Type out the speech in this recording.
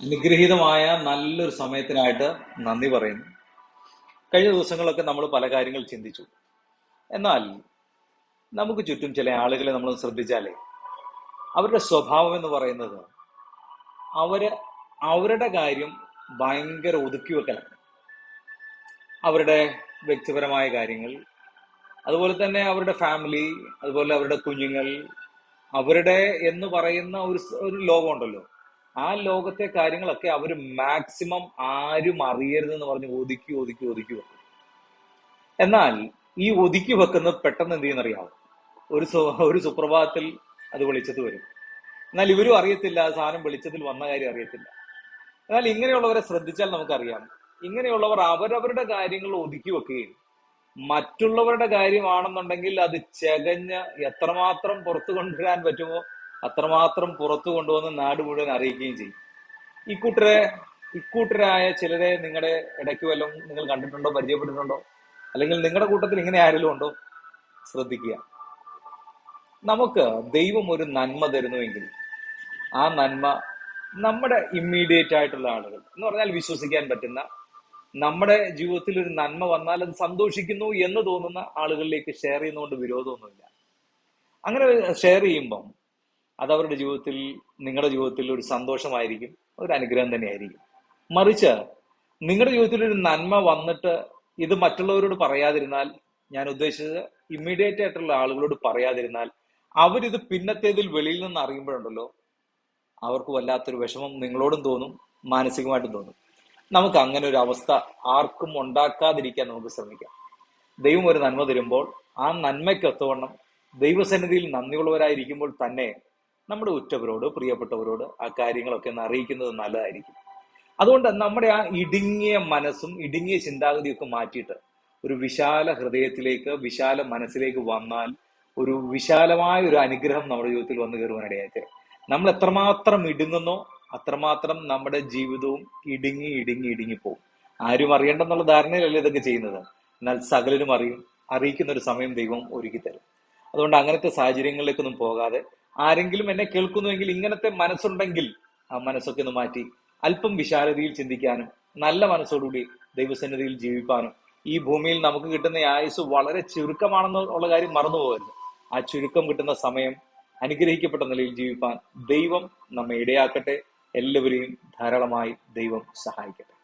അനുഗ്രഹീതമായ നല്ലൊരു സമയത്തിനായിട്ട് നന്ദി പറയുന്നു. കഴിഞ്ഞ ദിവസങ്ങളൊക്കെ നമ്മൾ പല കാര്യങ്ങൾ ചിന്തിച്ചു. എന്നാൽ നമുക്ക് ചുറ്റും ചില ആളുകളെ നമ്മൾ ശ്രദ്ധിച്ചാലേ അവരുടെ സ്വഭാവം എന്ന് പറയുന്നത് അവര് അവരുടെ കാര്യം ഭയങ്കര ഒതുക്കി വെക്കലാണ്. അവരുടെ വ്യക്തിപരമായ കാര്യങ്ങൾ, അതുപോലെ തന്നെ അവരുടെ ഫാമിലി, അതുപോലെ അവരുടെ കുഞ്ഞുങ്ങൾ, അവരുടെ എന്ന് പറയുന്ന ഒരു ലോകമുണ്ടല്ലോ. ആ ലോകത്തെ കാര്യങ്ങളൊക്കെ അവർ മാക്സിമം ആരും അറിയരുതെന്ന് പറഞ്ഞ് ഒതുക്കി ഒതുക്കി ഒതുക്കി വെക്കും. എന്നാൽ ഈ ഒതുക്കി വെക്കുന്നത് പെട്ടെന്ന് എന്ത് ചെയ്യുന്നറിയാമോ? ഒരു സുപ്രഭാതത്തിൽ അത് വെളിച്ചത്ത് വരും. എന്നാൽ ഇവരും അറിയത്തില്ല, ആ സാധനം വെളിച്ചത്തിൽ വന്ന കാര്യം അറിയത്തില്ല. എന്നാൽ ഇങ്ങനെയുള്ളവരെ ശ്രദ്ധിച്ചാൽ നമുക്കറിയാം, ഇങ്ങനെയുള്ളവർ അവരവരുടെ കാര്യങ്ങൾ ഒതുക്കി വെക്കുകയും മറ്റുള്ളവരുടെ കാര്യമാണെന്നുണ്ടെങ്കിൽ അത് ചെകഞ്ഞ് എത്രമാത്രം പുറത്തു കൊണ്ടുവരാൻ പറ്റുമോ അത്രമാത്രം പുറത്തു കൊണ്ടുവന്ന് നാട് മുഴുവൻ അറിയിക്കുകയും ചെയ്യും. ഇക്കൂട്ടരെ ഇക്കൂട്ടരായ ചിലരെ നിങ്ങളുടെ ഇടയ്ക്ക് വല്ലതും നിങ്ങൾ കണ്ടിട്ടുണ്ടോ, പരിചയപ്പെട്ടിട്ടുണ്ടോ? അല്ലെങ്കിൽ നിങ്ങളുടെ കൂട്ടത്തിൽ ഇങ്ങനെ ആരെങ്കിലും ഉണ്ടോ? ശ്രദ്ധിക്കുക. നമുക്ക് ദൈവം ഒരു നന്മ തരുന്നുവെങ്കിൽ ആ നന്മ നമ്മുടെ ഇമ്മീഡിയറ്റ് ആയിട്ടുള്ള ആളുകൾ എന്ന് പറഞ്ഞാൽ വിശ്വസിക്കാൻ പറ്റുന്ന, നമ്മുടെ ജീവിതത്തിൽ ഒരു നന്മ വന്നാൽ അത് സന്തോഷിക്കുന്നു എന്ന് തോന്നുന്ന ആളുകളിലേക്ക് ഷെയർ ചെയ്യുന്നതുകൊണ്ട് വിരോധമൊന്നുമില്ല. അങ്ങനെ ഷെയർ ചെയ്യുമ്പം അത് അവരുടെ ജീവിതത്തിൽ, നിങ്ങളുടെ ജീവിതത്തിൽ ഒരു സന്തോഷമായിരിക്കും, ഒരു അനുഗ്രഹം തന്നെയായിരിക്കും. മറിച്ച് നിങ്ങളുടെ ജീവിതത്തിൽ ഒരു നന്മ വന്നിട്ട് ഇത് മറ്റുള്ളവരോട് പറയാതിരുന്നാൽ, ഞാൻ ഉദ്ദേശിച്ചത് ഇമ്മീഡിയറ്റ് ആയിട്ടുള്ള ആളുകളോട് പറയാതിരുന്നാൽ, അവരിത് പിന്നത്തേതിൽ വെളിയിൽ നിന്ന് അറിയുമ്പോഴുണ്ടല്ലോ, അവർക്ക് വല്ലാത്തൊരു വിഷമം നിങ്ങളോടും തോന്നും, മാനസികമായിട്ടും തോന്നും. നമുക്ക് അങ്ങനെ ഒരു അവസ്ഥ ആർക്കും ഉണ്ടാക്കാതിരിക്കാൻ നമുക്ക് ശ്രമിക്കാം. ദൈവം ഒരു നന്മ തരുമ്പോൾ ആ നന്മയ്ക്കൊത്തവണ്ണം ദൈവസന്നിധിയിൽ നന്ദിയുള്ളവരായിരിക്കുമ്പോൾ തന്നെ നമ്മുടെ ഉറ്റവരോട്, പ്രിയപ്പെട്ടവരോട് ആ കാര്യങ്ങളൊക്കെ ഒന്ന് അറിയിക്കുന്നത് നല്ലതായിരിക്കും. അതുകൊണ്ട് നമ്മുടെ ആ ഇടുങ്ങിയ മനസ്സും ഇടുങ്ങിയ ചിന്താഗതിയൊക്കെ മാറ്റിയിട്ട് ഒരു വിശാല ഹൃദയത്തിലേക്ക്, വിശാല മനസ്സിലേക്ക് വന്നാൽ ഒരു വിശാലമായ ഒരു അനുഗ്രഹം നമ്മുടെ ജീവിതത്തിൽ വന്നു കയറുവാനിടയായിട്ട്, നമ്മൾ എത്രമാത്രം ഇടുങ്ങുന്നോ അത്രമാത്രം നമ്മുടെ ജീവിതവും ഇടുങ്ങി ഇടുങ്ങി ഇടുങ്ങിപ്പോവും. ആരും അറിയണ്ടെന്നുള്ള ധാരണയിലല്ല ഇതൊക്കെ ചെയ്യുന്നത്. എന്നാൽ സകലരും അറിയും. അറിയിക്കുന്ന ഒരു സമയം ദൈവം ഒരുക്കി തരും. അതുകൊണ്ട് അങ്ങനത്തെ സാഹചര്യങ്ങളിലേക്കൊന്നും പോകാതെ, ആരെങ്കിലും എന്നെ കേൾക്കുന്നുവെങ്കിൽ ഇങ്ങനത്തെ മനസ്സുണ്ടെങ്കിൽ ആ മനസ്സൊക്കെ ഒന്ന് മാറ്റി അല്പം വിശാലതയിൽ ചിന്തിക്കാനും നല്ല മനസ്സോടുകൂടി ദൈവസന്നിധിയിൽ ജീവിപ്പാനും, ഈ ഭൂമിയിൽ നമുക്ക് കിട്ടുന്ന ആയുസ് വളരെ ചുരുക്കമാണെന്നുള്ള കാര്യം മറന്നു പോകരുത്. ആ ചുരുക്കം കിട്ടുന്ന സമയം അനുഗ്രഹിക്കപ്പെട്ട നിലയിൽ ജീവിപ്പാൻ ദൈവം നമ്മെ ഇടയാക്കട്ടെ. എല്ലാവരെയും ധാരാളമായി ദൈവം സഹായിക്കട്ടെ.